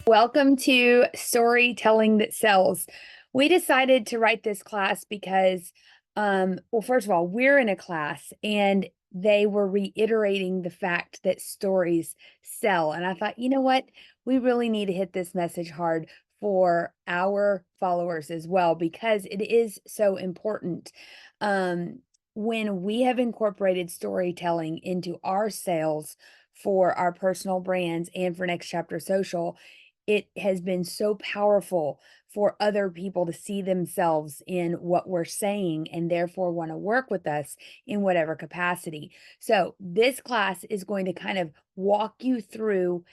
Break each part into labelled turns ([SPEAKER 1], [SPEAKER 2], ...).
[SPEAKER 1] Welcome to Storytelling That Sells. We decided to write this class because, well, first of all, we're in a class and they were reiterating the fact that stories sell. And I thought, you know what? We really need to hit this message hard for our followers as well, because it is so important. Um, when we have incorporated storytelling into our sales for our personal brands and for Next Chapter Social, it has been so powerful for other people to see themselves in what we're saying and therefore want to work with us in whatever capacity. So, this class is going to kind of walk you through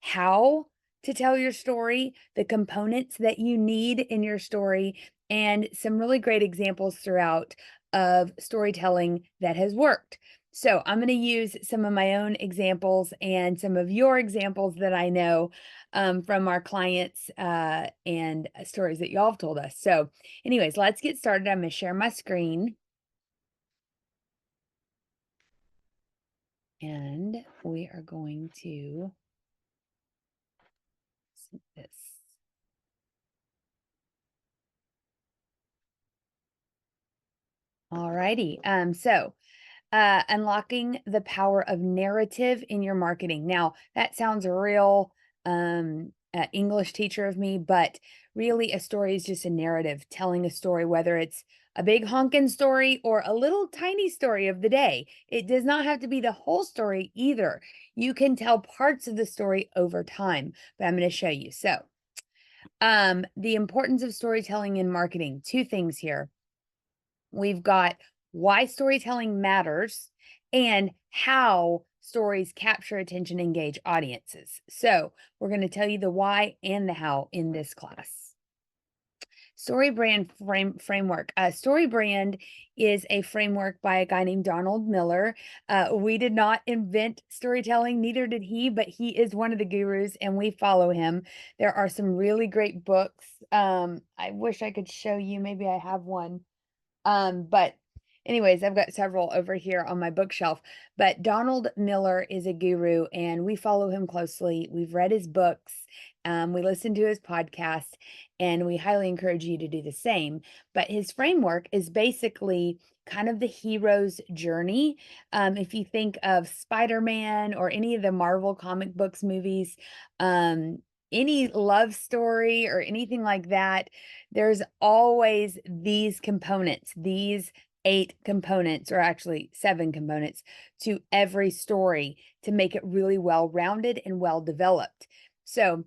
[SPEAKER 1] how to tell your story, the components that you need in your story, and some really great examples throughout of storytelling that has worked. So, I'm going to use some of my own examples and some of your examples that I know from our clients and stories that y'all have told us. So, anyways, let's get started. I'm going to share my screen. And we are going to see this. All righty. Unlocking the power of narrative in your marketing. Now, that sounds real English teacher of me, but really a story is just a narrative, telling a story, whether it's a big honkin' story or a little tiny story of the day. It does not have to be the whole story either. You can tell parts of the story over time, but I'm going to show you. So, the importance of storytelling in marketing. Two things here. We've got why storytelling matters and how stories capture attention, engage audiences. So we're going to tell you the why and the how in this class. StoryBrand framework. StoryBrand is a framework by a guy named Donald Miller. We did not invent storytelling, neither did he, but he is one of the gurus and we follow him. There are some really great books. I wish I could show you. Maybe I have one. But anyways, I've got several over here on my bookshelf. But Donald Miller is a guru and we follow him closely. We've read his books, we listen to his podcast, and we highly encourage you to do the same. But his framework is basically kind of the hero's journey. If you think of Spider-Man or any of the Marvel comic books movies, any love story or anything like that, there's always these components, these 8 components, or actually 7 components to every story to make it really well-rounded and well-developed. So,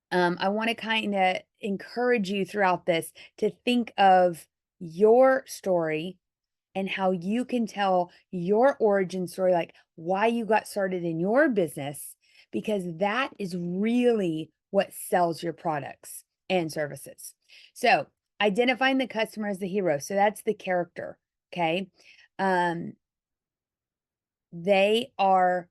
[SPEAKER 1] I want to kind of encourage you throughout this to think of your story and how you can tell your origin story, like why you got started in your business, because that is really what sells your products and services. So, identifying the customer as the hero. So that's the character, okay? They are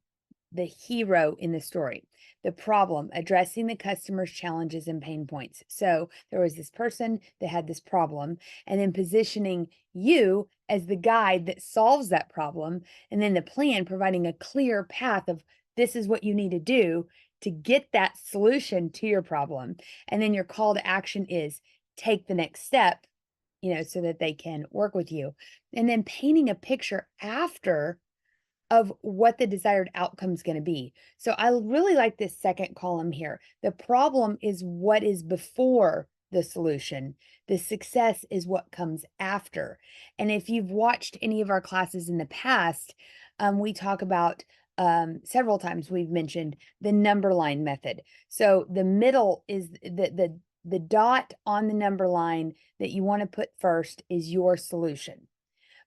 [SPEAKER 1] the hero in the story. The problem, addressing the customer's challenges and pain points. So there was this person that had this problem, and then positioning you as the guide that solves that problem, and then the plan providing a clear path of this is what you need to do to get that solution to your problem. And then your call to action is take the next step, so that they can work with you. And then painting a picture after of what the desired outcome is going to be. So I really like this second column here. The problem is what is before the solution. The success is what comes after. And if you've watched any of our classes in the past, we talk about several times we've mentioned the number line method. So the middle is the dot on the number line that you want to put first is your solution.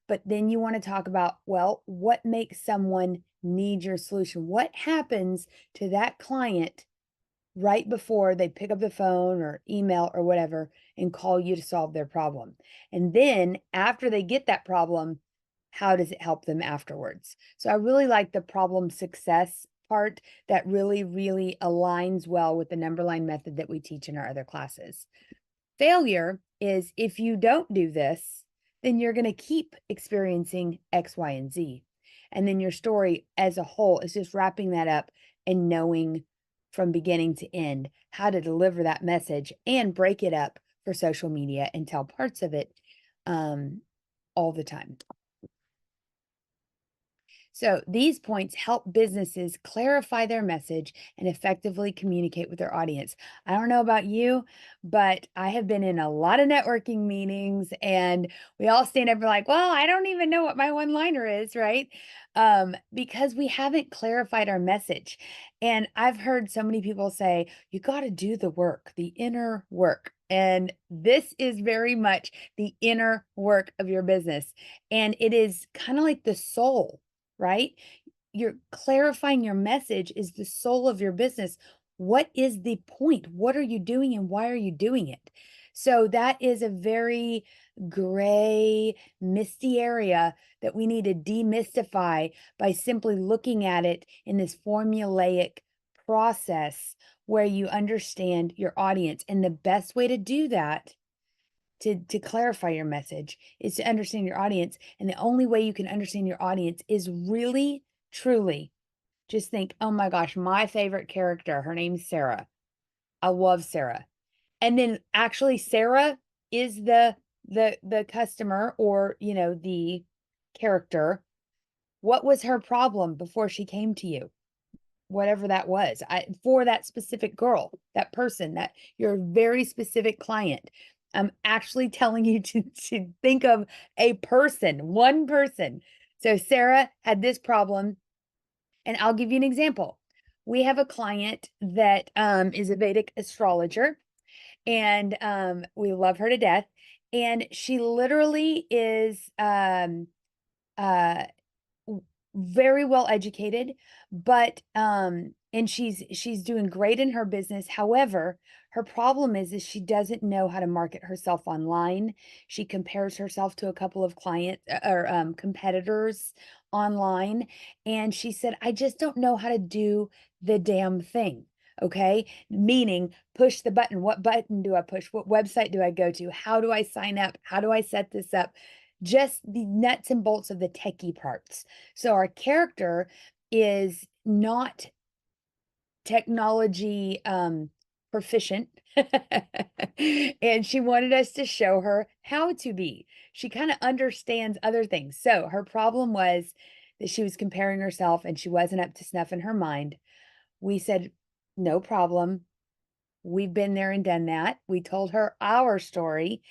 [SPEAKER 1] But then you want to talk about, well, what makes someone need your solution? What happens to that client right before they pick up the phone or email or whatever and call you to solve their problem? And then after they get that problem, how does it help them afterwards? So I really like the problem success part that really, really aligns well with the number line method that we teach in our other classes. Failure is if you don't do this, then you're going to keep experiencing X, Y, and Z. And then your story as a whole is just wrapping that up and knowing from beginning to end, how to deliver that message and break it up for social media and tell parts of it um, all the time. So these points help businesses clarify their message and effectively communicate with their audience. I don't know about you, but I have been in a lot of networking meetings and we all stand up and like, well, I don't even know what my one liner is, right? Because we haven't clarified our message. And I've heard so many people say, you got to do the work, the inner work. And this is very much the inner work of your business. And it is kind of like the soul, right? You're clarifying your message is the soul of your business. What is the point? What are you doing and why are you doing it? So that is a very gray, misty area that we need to demystify by simply looking at it in this formulaic process where you understand your audience. And the best way to do that to clarify your message is to understand your audience. And the only way you can understand your audience is really, truly just think, oh my gosh, my favorite character, her name's Sarah. I love Sarah. And then actually Sarah is the customer or, the character. What was her problem before she came to you? Whatever that was, for that specific girl, that person, that your very specific client. I'm actually telling you to think of a person, one person. So Sarah had this problem, and I'll give you an example. We have a client that is a Vedic astrologer, and we love her to death. And she literally is uh very well educated, but and she's doing great in her business. However, her problem is she doesn't know how to market herself online. She compares herself to a couple of client or competitors online, and she said, I just don't know how to do the damn thing. Okay, meaning push the button. What button do I push? What website do I go to? How do I sign up? How do I set this up? Just the nuts and bolts of the techie parts. So our character is not technology proficient. And she wanted us to show her how to be. She kind of understands other things. So her problem was that she was comparing herself and she wasn't up to snuff in her mind. We said, no problem. We've been there and done that. We told her our story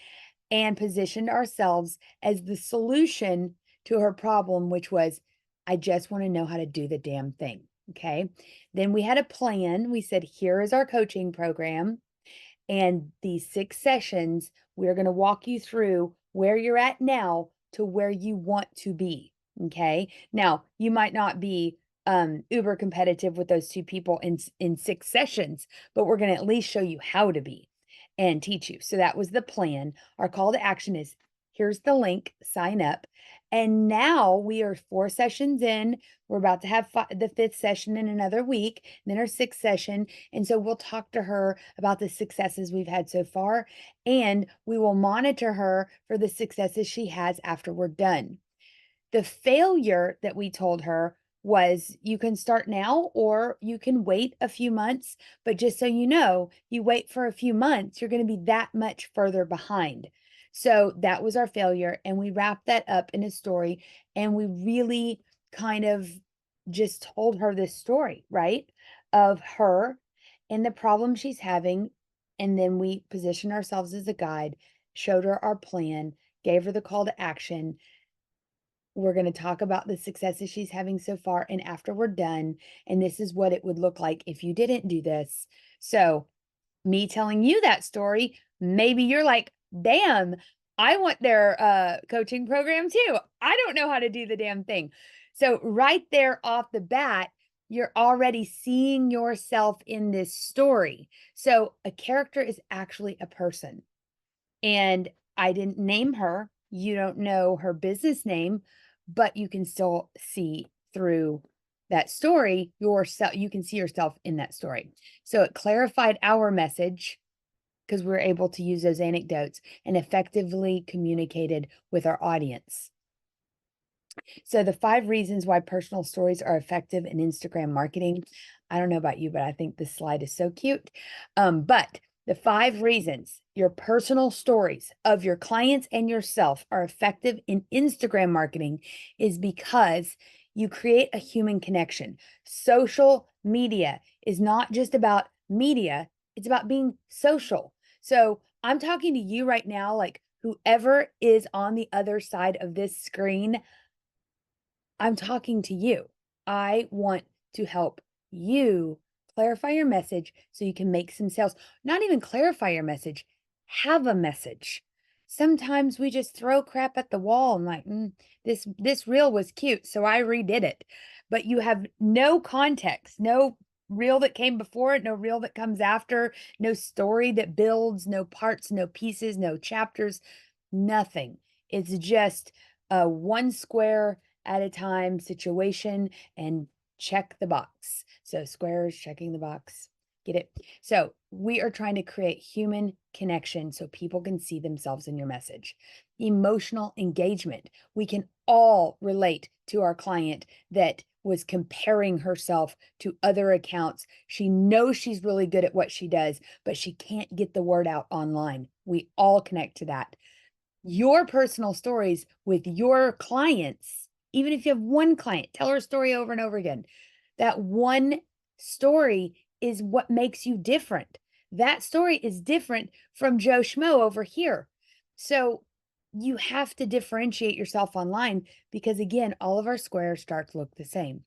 [SPEAKER 1] and positioned ourselves as the solution to her problem, which was, I just want to know how to do the damn thing. Okay. Then we had a plan. We said, here is our coaching program. And these 6 sessions, we're going to walk you through where you're at now to where you want to be. Okay. Now, you might not be uber competitive with those 2 people in 6 sessions, but we're going to at least show you how to be and teach you. So that was the plan. Our call to action is here's the link, sign up. And now we are 4 sessions in. We're about to have the 5th session in another week, and then our 6th session. And so we'll talk to her about the successes we've had so far, and we will monitor her for the successes she has after we're done. The failure that we told her was you can start now or you can wait a few months, but just so you know, you wait for a few months, you're going to be that much further behind. So that was our failure. And we wrapped that up in a story. And we really kind of just told her this story, right? Of her and the problem she's having. And then we positioned ourselves as a guide, showed her our plan, gave her the call to action. We're going to talk about the successes she's having so far and after we're done. And this is what it would look like if you didn't do this. So, me telling you that story, maybe you're like, damn, I want their coaching program too. I don't know how to do the damn thing. So, right there off the bat, you're already seeing yourself in this story. So, a character is actually a person. And I didn't name her. You don't know her business name, but you can still see through that story yourself. You can see yourself in that story. So it clarified our message because we were able to use those anecdotes and effectively communicated with our audience. So the 5 reasons why personal stories are effective in Instagram marketing. I don't know about you, but I think this slide is so cute. But the 5 reasons your personal stories of your clients and yourself are effective in Instagram marketing is because you create a human connection. Social media is not just about media, it's about being social. So I'm talking to you right now, like whoever is on the other side of this screen, I'm talking to you. I want to help you clarify your message so you can make some sales. Not even clarify your message, have a message. Sometimes we just throw crap at the wall and like, this reel was cute, so I redid it. But you have no context, no reel that came before it, no reel that comes after, no story that builds, no parts, no pieces, no chapters, nothing. It's just a one square at a time situation and check the box. So squares, checking the box. Get it? So we are trying to create human connection so people can see themselves in your message. Emotional engagement. We can all relate to our client that was comparing herself to other accounts. She knows she's really good at what she does, but she can't get the word out online. We all connect to that. Your personal stories with your clients, even if you have one client, tell her story over and over again. That one story is what makes you different. That story is different from Joe Schmo over here. So you have to differentiate yourself online because, again, all of our squares start to look the same.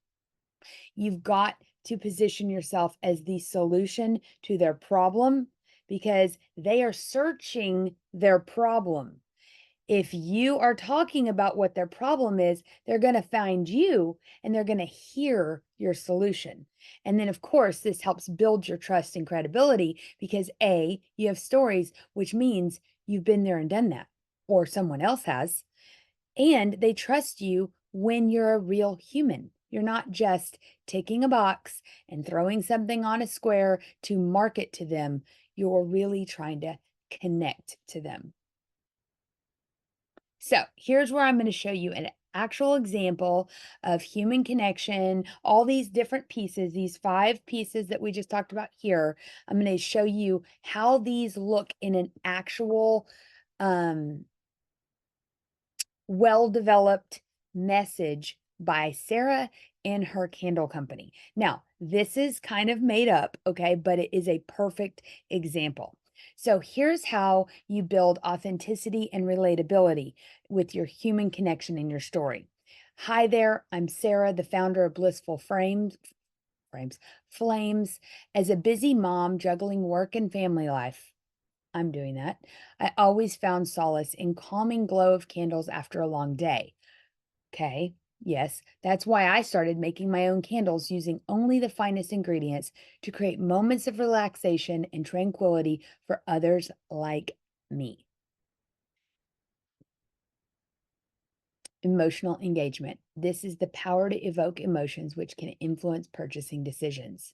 [SPEAKER 1] You've got to position yourself as the solution to their problem because they are searching their problem. If you are talking about what their problem is, they're going to find you and they're going to hear your solution. And then, of course, this helps build your trust and credibility because A, you have stories, which means you've been there and done that, or someone else has. And they trust you when you're a real human. You're not just ticking a box and throwing something on a square to market to them. You're really trying to connect to them. So here's where I'm going to show you an actual example of human connection, all these different pieces, these 5 pieces that we just talked about here. I'm going to show you how these look in an actual well-developed message by Sarah and her candle company. Now, this is kind of made up, okay, but it is a perfect example. So here's how you build authenticity and relatability with your human connection in your story. Hi there, I'm Sarah, the founder of Blissful Flames. As a busy mom juggling work and family life, I'm doing that. I always found solace in calming glow of candles after a long day. Okay. Yes, that's why I started making my own candles using only the finest ingredients to create moments of relaxation and tranquility for others like me. Emotional engagement. This is the power to evoke emotions which can influence purchasing decisions.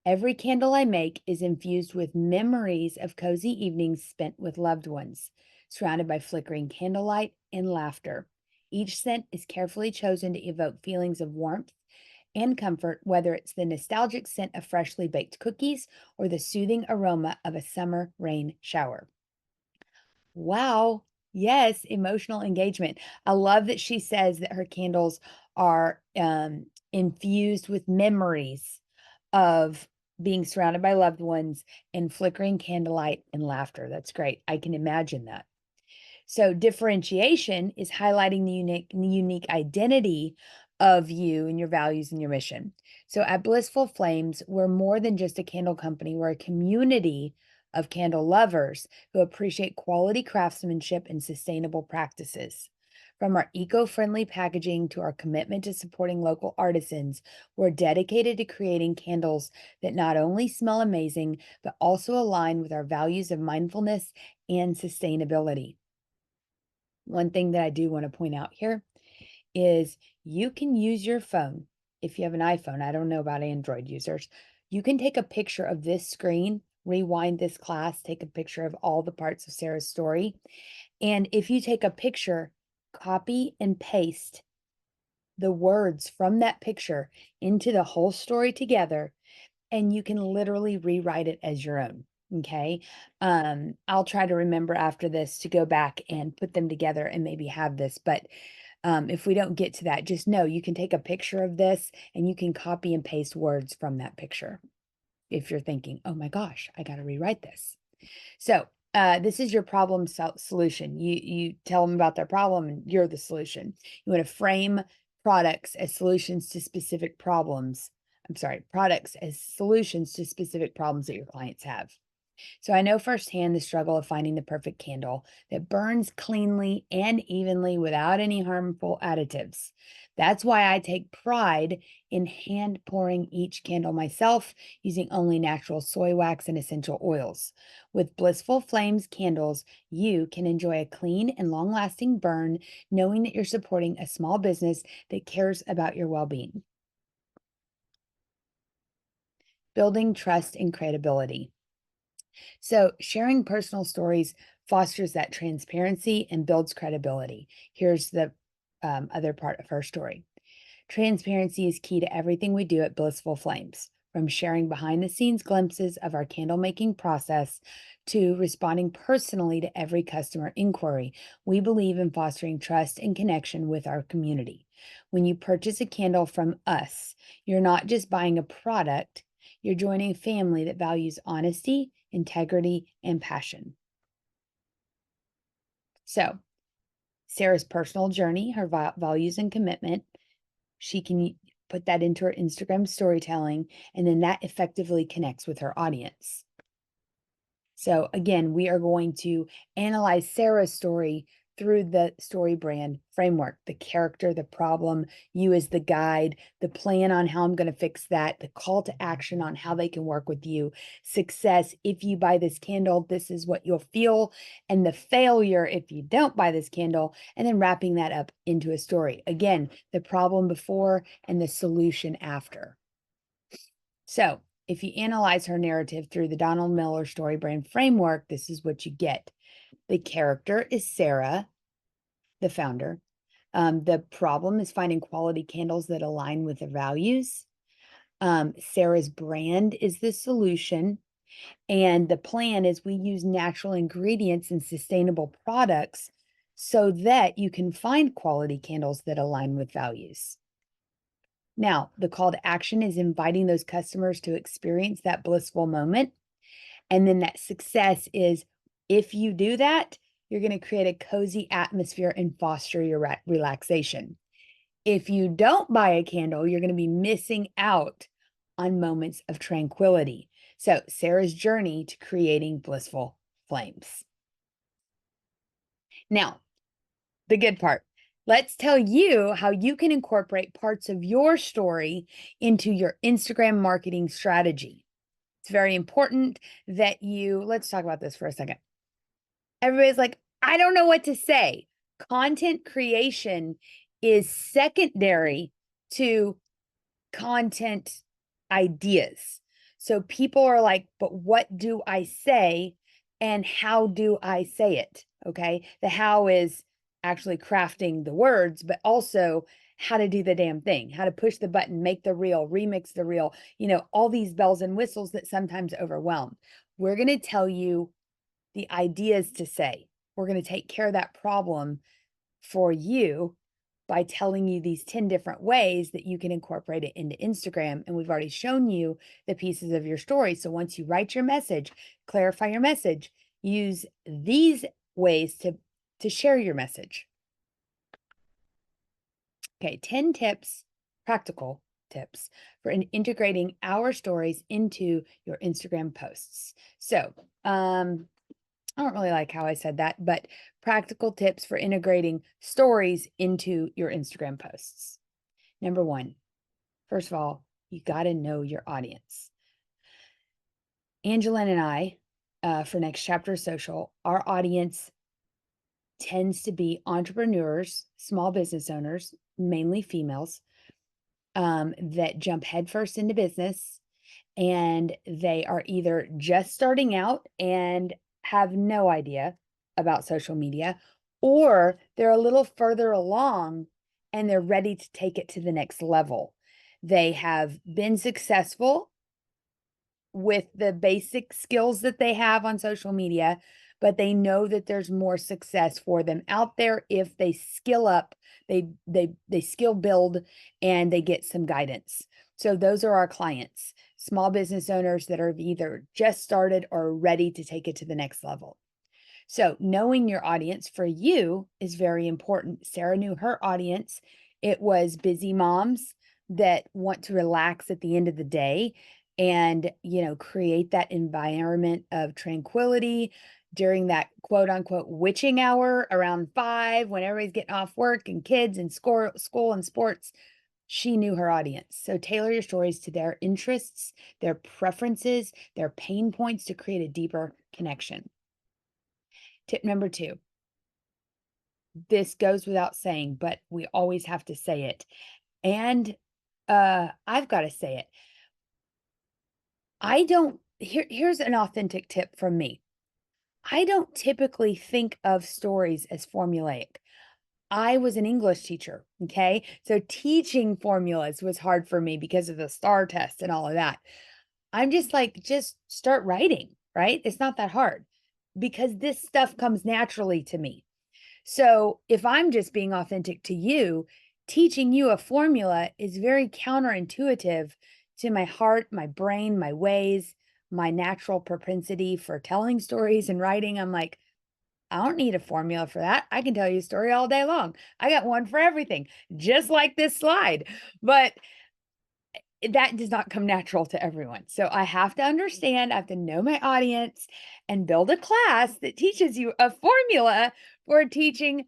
[SPEAKER 1] Every candle I make is infused with memories of cozy evenings spent with loved ones, surrounded by flickering candlelight and laughter. Each scent is carefully chosen to evoke feelings of warmth and comfort, whether it's the nostalgic scent of freshly baked cookies or the soothing aroma of a summer rain shower. Wow. Yes, emotional engagement. I love that she says that her candles are infused with memories of being surrounded by loved ones and flickering candlelight and laughter. That's great. I can imagine that. So differentiation is highlighting the unique identity of you and your values and your mission. So at Blissful Flames, we're more than just a candle company. We're a community of candle lovers who appreciate quality craftsmanship and sustainable practices. From our eco-friendly packaging to our commitment to supporting local artisans, we're dedicated to creating candles that not only smell amazing, but also align with our values of mindfulness and sustainability. One thing that I do want to point out here is you can use your phone. If you have an iPhone, I don't know about Android users, you can take a picture of this screen, rewind this class, take a picture of all the parts of Sarah's story. And if you take a picture, copy and paste the words from that picture into the whole story together, and you can literally rewrite it as your own. Okay. I'll try to remember after this to go back and put them together and maybe have this, but if we don't get to that, just know you can take a picture of this and you can copy and paste words from that picture. If you're thinking, oh my gosh, I got to rewrite this. So this is your problem solution. You tell them about their problem and you're the solution. You want to frame products as solutions to specific problems. I'm sorry, products as solutions to specific problems that your clients have. So I know firsthand the struggle of finding the perfect candle that burns cleanly and evenly without any harmful additives. That's why I take pride in hand pouring each candle myself using only natural soy wax and essential oils. With Blissful Flames candles, you can enjoy a clean and long lasting burn, knowing that you're supporting a small business that cares about your well being. Building trust and credibility. So, sharing personal stories fosters that transparency and builds credibility. Here's the other part of her story. Transparency is key to everything we do at Blissful Flames, from sharing behind the scenes glimpses of our candle making process to responding personally to every customer inquiry. We believe in fostering trust and connection with our community. When you purchase a candle from us, you're not just buying a product, you're joining a family that values honesty, integrity, and passion. So, Sarah's personal journey, her values and commitment, she can put that into her Instagram storytelling, and then that effectively connects with her audience. So again, we are going to analyze Sarah's story through the StoryBrand framework, the character, the problem, you as the guide, the plan on how I'm going to fix that, the call to action on how they can work with you, success. If you buy this candle, this is what you'll feel, and the failure if you don't buy this candle, and then wrapping that up into a story. Again, the problem before and the solution after. So if you analyze her narrative through the Donald Miller StoryBrand framework, this is what you get. The character is Sarah, the founder. The problem is finding quality candles that align with the values. Sarah's brand is the solution. And the plan is we use natural ingredients and sustainable products so that you can find quality candles that align with values. Now, the call to action is inviting those customers to experience that blissful moment. And then that success is if you do that, you're going to create a cozy atmosphere and foster your relaxation. If you don't buy a candle, you're going to be missing out on moments of tranquility. So, Sarah's journey to creating blissful flames. Now, the good part. Let's tell you how you can incorporate parts of your story into your Instagram marketing strategy. It's very important that let's talk about this for a second. Everybody's like, I don't know what to say. Content creation is secondary to content ideas. So people are like, but what do I say and how do I say it? Okay. The how is actually crafting the words, but also how to do the damn thing, how to push the button, make the reel, remix the reel, all these bells and whistles that sometimes overwhelm. We're going to tell you the ideas to say. We're going to take care of that problem for you by telling you these 10 different ways that you can incorporate it into Instagram. And we've already shown you the pieces of your story. So once you write your message, clarify your message, use these ways to share your message. Okay, 10 tips, practical tips for integrating our stories into your Instagram posts. So, I don't really like how I said that, but practical tips for integrating stories into your Instagram posts. Number one, first of all, you got to know your audience. Angela and I, for Next Chapter Social, our audience tends to be entrepreneurs, small business owners, mainly females, that jump headfirst into business, and they are either just starting out and have no idea about social media, or they're a little further along and they're ready to take it to the next level. They have been successful with the basic skills that they have on social media, but they know that there's more success for them out there if they skill up, they skill build, and they get some guidance. So those are our clients, small business owners that are either just started or ready to take it to the next level. So knowing your audience for you is very important. Sarah knew her audience. It was busy moms that want to relax at the end of the day and, create that environment of tranquility during that quote unquote witching hour around 5 when everybody's getting off work and kids and school and sports. She knew her audience. So tailor your stories to their interests, their preferences, their pain points to create a deeper connection. Tip number 2. This goes without saying, but we always have to say it. And I've got to say it. Here's an authentic tip from me. I don't typically think of stories as formulaic. I was an English teacher, okay? So teaching formulas was hard for me because of the STAR test and all of that. I'm just like, just start writing, right? It's not that hard because this stuff comes naturally to me. So if I'm just being authentic to you, teaching you a formula is very counterintuitive to my heart, my brain, my ways, my natural propensity for telling stories and writing. I'm like, I don't need a formula for that. I can tell you a story all day long. I got one for everything, just like this slide. But that does not come natural to everyone. So I have to understand, I have to know my audience and build a class that teaches you a formula for teaching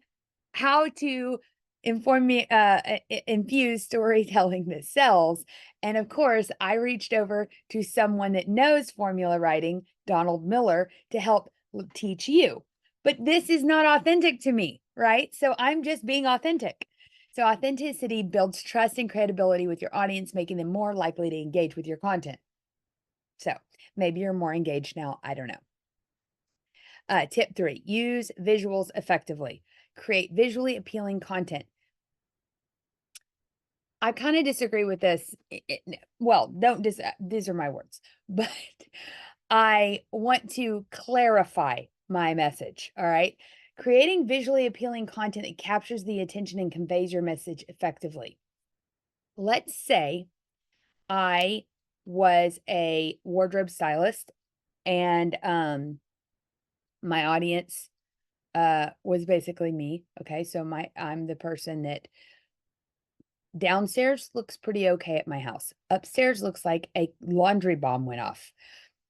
[SPEAKER 1] how to infuse storytelling that sells. And of course, I reached over to someone that knows formula writing, Donald Miller, to help teach you. But this is not authentic to me, right? So I'm just being authentic. So authenticity builds trust and credibility with your audience, making them more likely to engage with your content. So maybe you're more engaged now. I don't know. Tip 3, use visuals effectively. Create visually appealing content. I kind of disagree with this. Well, these are my words, but I want to clarify my message. All right. Creating visually appealing content that captures the attention and conveys your message effectively. Let's say I was a wardrobe stylist and my audience was basically me. Okay. So I'm the person that downstairs looks pretty okay at my house. Upstairs looks like a laundry bomb went off.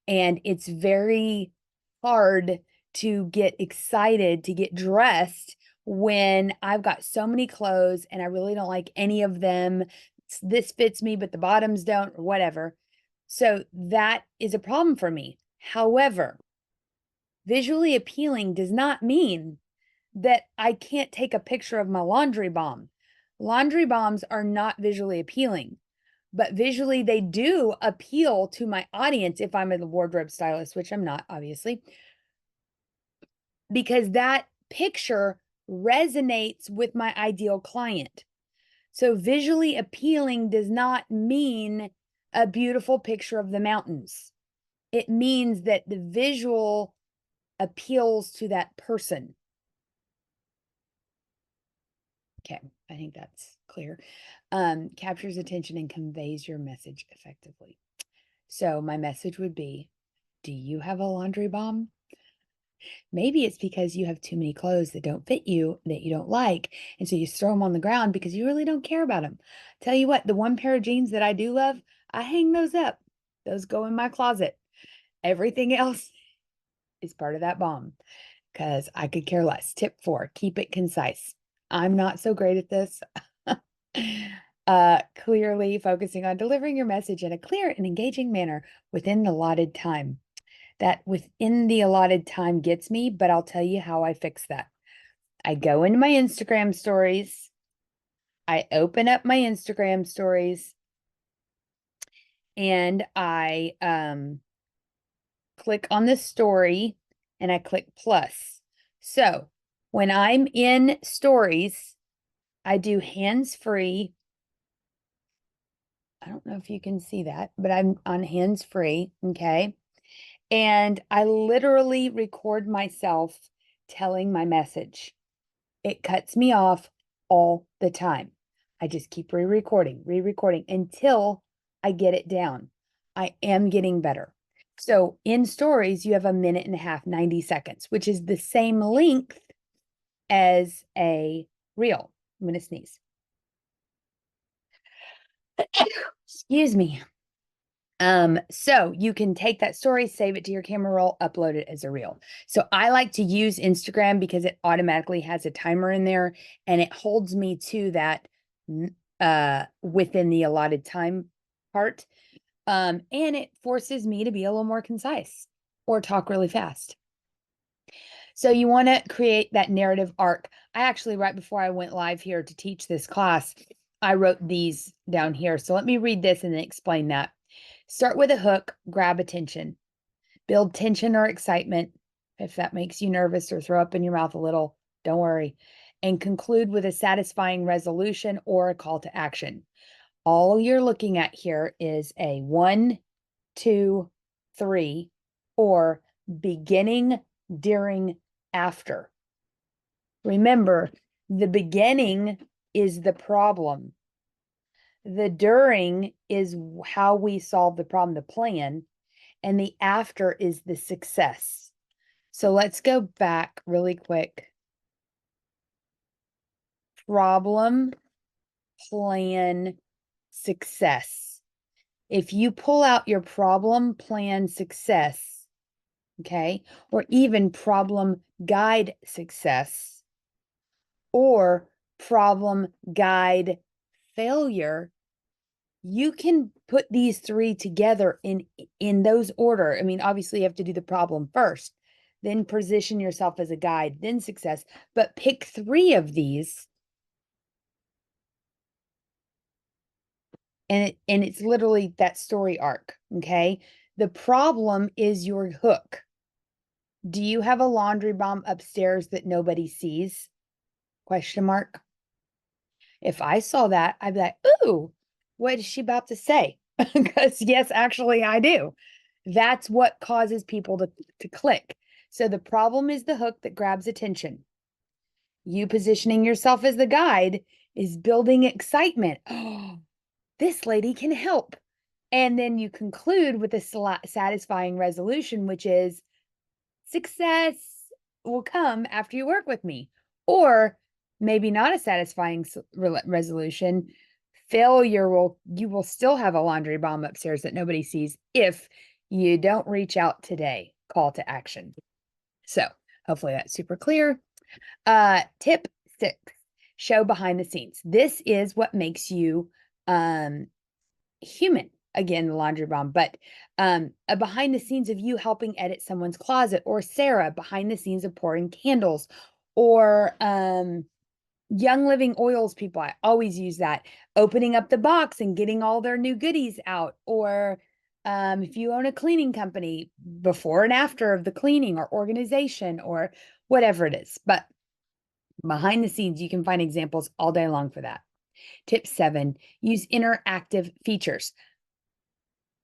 [SPEAKER 1] And it's very hard to get excited to get dressed when I've got so many clothes and I really don't like any of them. This fits me, but the bottoms don't, or whatever. So that is a problem for me. However, visually appealing does not mean that I can't take a picture of my laundry bomb. Laundry bombs are not visually appealing, but visually they do appeal to my audience if I'm a wardrobe stylist, which I'm not, obviously, because that picture resonates with my ideal client. So visually appealing does not mean a beautiful picture of the mountains. It means that the visual appeals to that person. Okay, I think that's clear. Captures attention and conveys your message effectively. So my message would be, do you have a laundry bomb? Maybe it's because you have too many clothes that don't fit you, that you don't like, and so you throw them on the ground because you really don't care about them. Tell you what, the one pair of jeans that I do love, I hang those up. Those go in my closet. Everything else is part of that bomb because I could care less. Tip 4, keep it concise. I'm not so great at this. Clearly focusing on delivering your message in a clear and engaging manner within the allotted time. That within the allotted time gets me, but I'll tell you how I fix that. I go into my Instagram stories. I open up my Instagram stories and I click on the story and I click plus. So when I'm in stories, I do hands-free. I don't know if you can see that, but I'm on hands-free, okay? And I literally record myself telling my message. It cuts me off all the time. I just keep re-recording until I get it down. I am getting better. So in stories, you have a minute and a half, 90 seconds, which is the same length as a reel. I'm going to sneeze. Excuse me. So you can take that story, save it to your camera roll, upload it as a reel. So I like to use Instagram because it automatically has a timer in there and it holds me to that within the allotted time part. And it forces me to be a little more concise or talk really fast. So you want to create that narrative arc. I actually, right before I went live here to teach this class, I wrote these down here. So let me read this and then explain that. Start with a hook, grab attention, build tension or excitement. If that makes you nervous or throw up in your mouth a little, don't worry. And conclude with a satisfying resolution or a call to action. All you're looking at here is a 1, 2, 3, or beginning, during, after. Remember, the beginning is the problem. The during is how we solve the problem, the plan, and the after is the success. So let's go back really quick. Problem, plan, success. If you pull out your problem, plan, success, okay, or even problem, guide, success, or problem, guide, failure, you can put these three together in those order. I mean, obviously you have to do the problem first, then position yourself as a guide, then success, but pick three of these and it's literally that story arc, okay? The problem is your hook. Do you have a laundry bomb upstairs that nobody sees? Question mark. If I saw that, I'd be like, ooh, what is she about to say? Because yes, actually I do. That's what causes people to click. So the problem is the hook that grabs attention. You positioning yourself as the guide is building excitement. Oh, this lady can help. And then you conclude with a satisfying resolution, which is success will come after you work with me. Or maybe not a satisfying resolution. Failure you will still have a laundry bomb upstairs that nobody sees if you don't reach out today. Call to action. So hopefully that's super clear. Tip 6, show behind the scenes. This is what makes you human. Again, the laundry bomb, but a behind the scenes of you helping edit someone's closet, or Sarah behind the scenes of pouring candles, or Young Living Oils people. I always use that. Opening up the box and getting all their new goodies out, or if you own a cleaning company, before and after of the cleaning or organization or whatever it is. But behind the scenes, you can find examples all day long for that. Tip 7, use interactive features.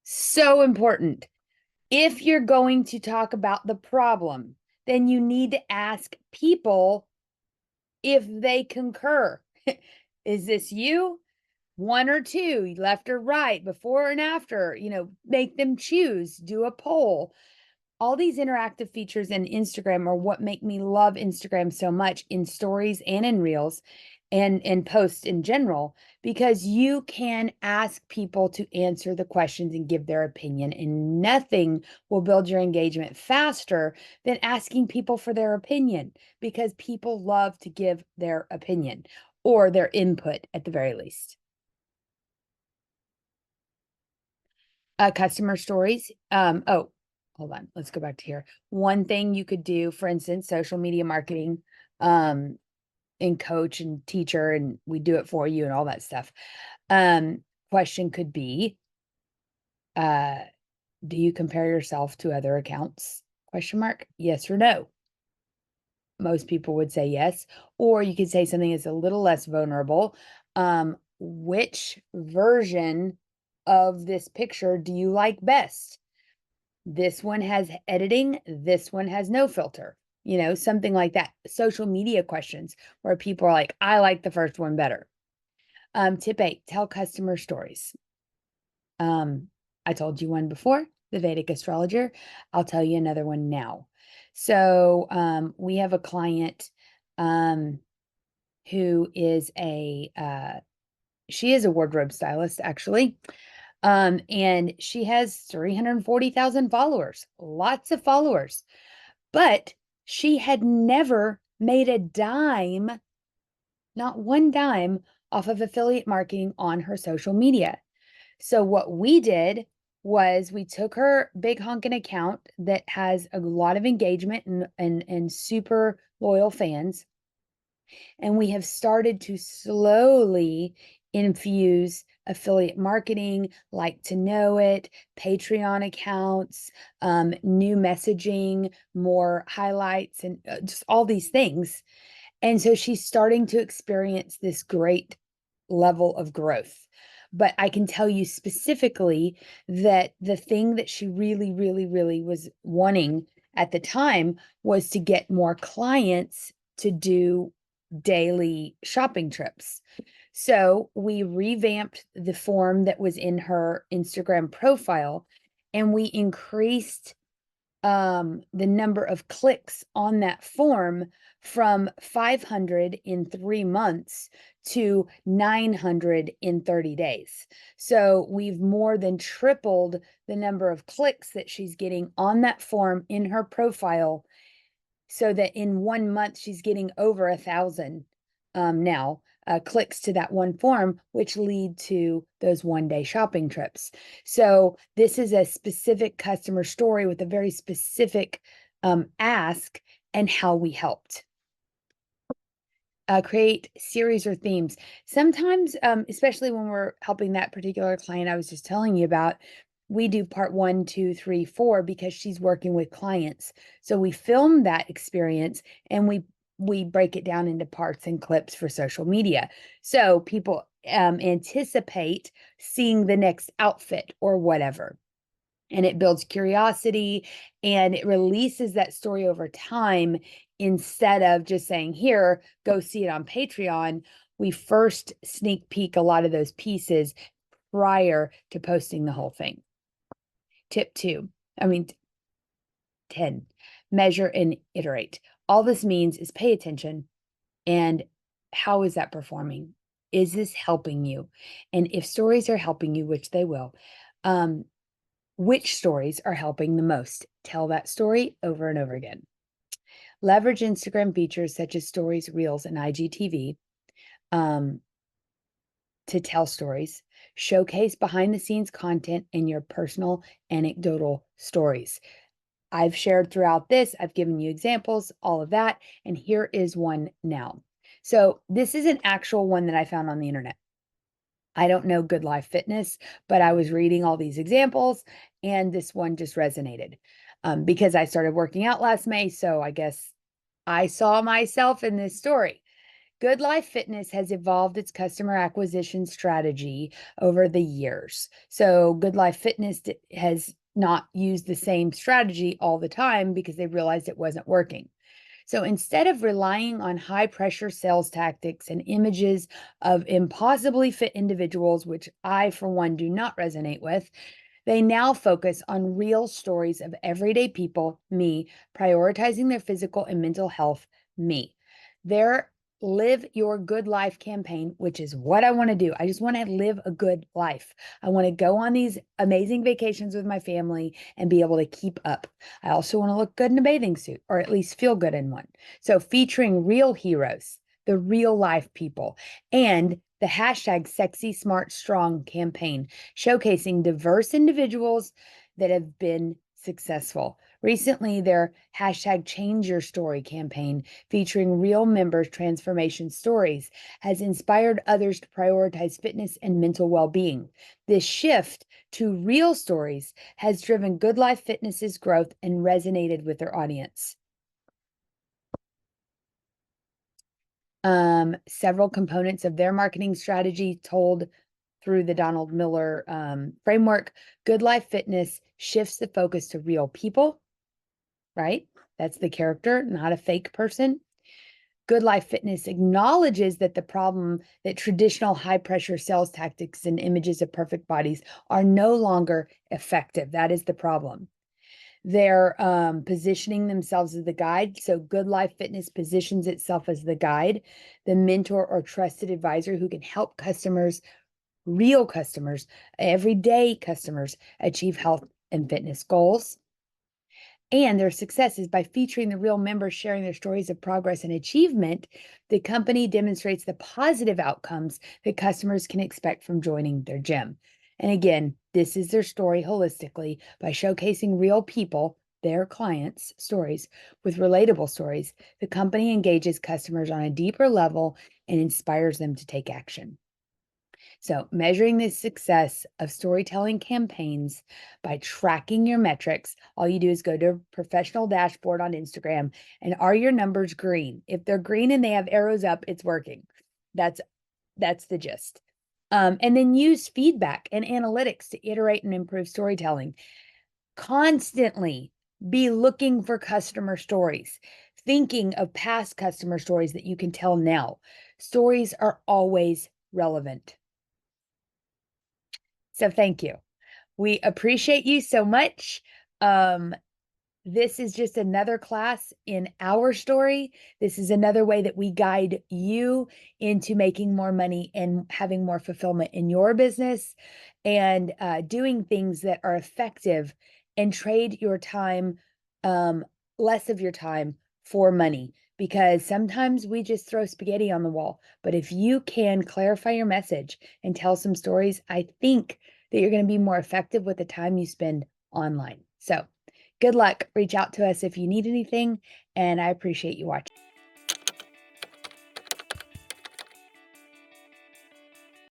[SPEAKER 1] So important. If you're going to talk about the problem, then you need to ask people if they concur. Is this you? 1 or 2, left or right, before and after, make them choose, do a poll. All these interactive features in Instagram are what make me love Instagram so much, in stories and in reels and posts in general, because you can ask people to answer the questions and give their opinion, and nothing will build your engagement faster than asking people for their opinion, because people love to give their opinion or their input at the very least. Customer stories. Oh, hold on. Let's go back to here. One thing you could do, for instance, social media marketing, and coach and teacher, and we do it for you and all that stuff. Question could be, do you compare yourself to other accounts? Question mark. Yes or no. most people would say yes. Or you could say something that's a little less vulnerable. Which version of this picture do you like best? This one has editing, this one has no filter, something like that. Social media questions where people are like, I like the first one better. Tip 8, tell customer stories. I told you one before, the Vedic astrologer. I'll tell you another one now. So we have a client who is she is a wardrobe stylist, actually. And she has 340,000 followers, lots of followers, but she had never made a dime, not one dime, off of affiliate marketing on her social media. So what we did was we took her big honkin' account that has a lot of engagement and super loyal fans, and we have started to slowly infuse affiliate marketing, like to know it, Patreon accounts, new messaging, more highlights, and just all these things. And so she's starting to experience this great level of growth. But I can tell you specifically that the thing that she really, really, really was wanting at the time was to get more clients to do daily shopping trips. So we revamped the form that was in her Instagram profile, and we increased the number of clicks on that form from 500 in 3 months to 900 in 30 days. So we've more than tripled the number of clicks that she's getting on that form in her profile, so that in 1 month she's getting over 1,000 now clicks to that one form, which lead to those one-day shopping trips. So this is a specific customer story with a very specific ask and how we helped. Create series or themes. Sometimes, especially when we're helping that particular client I was just telling you about, we do part 1, 2, 3, 4 because she's working with clients. So we film that experience and we break it down into parts and clips for social media. So people anticipate seeing the next outfit or whatever. And it builds curiosity and it releases that story over time, instead of just saying, here, go see it on Patreon. We first sneak peek a lot of those pieces prior to posting the whole thing. Tip 10, measure and iterate. All this means is pay attention. And how is that performing? Is this helping you? And if stories are helping you, which they will, which stories are helping the most? Tell that story over and over again. Leverage Instagram features such as stories, reels, and IGTV to tell stories. Showcase behind the scenes content and your personal anecdotal stories. I've shared throughout this, I've given you examples, all of that, and here is one now. So this is an actual one that I found on the internet. I don't know Good Life Fitness, but I was reading all these examples and this one just resonated because I started working out last May. So I guess I saw myself in this story. Good Life Fitness has evolved its customer acquisition strategy over the years. So Good Life Fitness has not used the same strategy all the time because they realized it wasn't working. So instead of relying on high pressure sales tactics and images of impossibly fit individuals, which I, for one, do not resonate with, they now focus on real stories of everyday people, me, prioritizing their physical and mental health, me. Their Live Your Good Life campaign, which is what I want to do. I just want to live a good life. I want to go on these amazing vacations with my family and be able to keep up. I also want to look good in a bathing suit, or at least feel good in one. So featuring real heroes, the real life people, and the hashtag Sexy Smart Strong campaign, showcasing diverse individuals that have been successful. Recently, their hashtag Change Your Story campaign, featuring real members' transformation stories, has inspired others to prioritize fitness and mental well-being. This shift to real stories has driven Good Life Fitness's growth and resonated with their audience. Several components of their marketing strategy told through the Donald Miller framework. Good Life Fitness shifts the focus to real people, right? That's the character, not a fake person. Good Life Fitness acknowledges that the problem that traditional high pressure sales tactics and images of perfect bodies are no longer effective. That is the problem. They're positioning themselves as the guide. So Good Life Fitness positions itself as the guide, the mentor or trusted advisor who can help customers, real customers, everyday customers, achieve health and fitness goals. And their success is by featuring the real members sharing their stories of progress and achievement. The company demonstrates the positive outcomes that customers can expect from joining their gym. And again, this is their story holistically by showcasing real people, their clients' stories, with relatable stories. The company engages customers on a deeper level and inspires them to take action. So, measuring the success of storytelling campaigns by tracking your metrics, all you do is go to professional dashboard on Instagram, and are your numbers green? If they're green and they have arrows up, it's working. That's that's the gist. And then use feedback and analytics to iterate and improve storytelling. Constantly be looking for customer stories, thinking of past customer stories that you can tell now. Stories are always relevant. So thank you. We appreciate you so much. Um, this is just another class in our story. This is another way that we guide you into making more money and having more fulfillment in your business and doing things that are effective and trade your time, um, less of your time for money. Because sometimes we just throw spaghetti on the wall. But if you can clarify your message and tell some stories, I think that you're going to be more effective with the time you spend online. So, good luck. Reach out to us if you need anything, and I appreciate you watching.